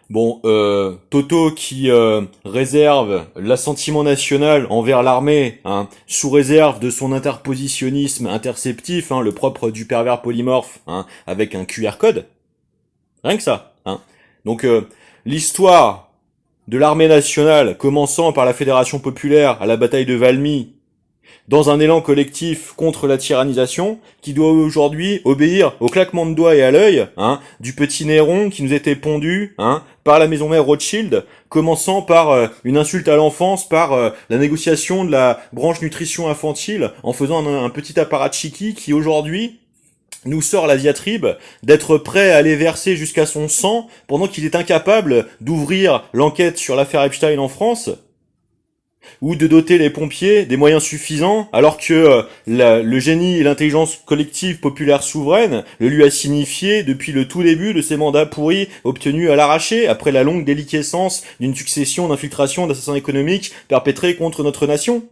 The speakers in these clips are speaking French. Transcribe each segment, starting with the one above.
Bon, Toto qui réserve l'assentiment national envers l'armée, hein, sous réserve de son interpositionnisme interceptif, hein, le propre du pervers polymorphe, hein, avec un QR code, rien que ça. Hein. Donc l'histoire de l'armée nationale, commençant par la Fédération populaire à la bataille de Valmy, dans un élan collectif contre la tyrannisation, qui doit aujourd'hui obéir au claquement de doigts et à l'œil, hein, du petit Néron qui nous était pondu, hein, par la maison mère Rothschild, commençant par une insulte à l'enfance, par la négociation de la branche nutrition infantile, en faisant un petit apparatchiki qui aujourd'hui nous sort la diatribe d'être prêt à aller verser jusqu'à son sang pendant qu'il est incapable d'ouvrir l'enquête sur l'affaire Epstein en France, ou de doter les pompiers des moyens suffisants, alors que le génie et l'intelligence collective populaire souveraine le lui a signifié depuis le tout début de ses mandats pourris obtenus à l'arraché, après la longue déliquescence d'une succession d'infiltrations d'assassins économiques perpétrés contre notre nation,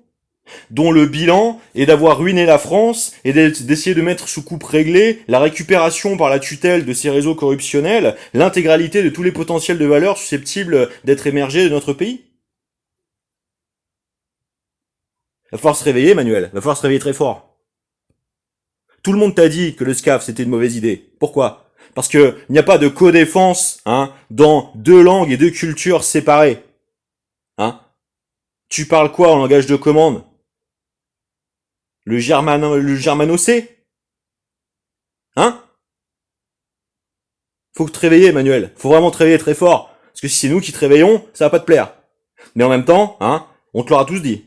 dont le bilan est d'avoir ruiné la France et d'essayer de mettre sous coupe réglée la récupération par la tutelle de ces réseaux corruptionnels, l'intégralité de tous les potentiels de valeur susceptibles d'être émergés de notre pays. Va falloir se réveiller, Manuel. Va falloir se réveiller très fort. Tout le monde t'a dit que le SCAF c'était une mauvaise idée. Pourquoi? Parce que il n'y a pas de codéfense, hein, dans deux langues et deux cultures séparées. Hein? Tu parles quoi en langage de commande? Le germano-c? Hein? Faut te réveiller, Manuel. Faut vraiment te réveiller très fort. Parce que si c'est nous qui te réveillons, ça va pas te plaire. Mais en même temps, hein, on te l'aura tous dit.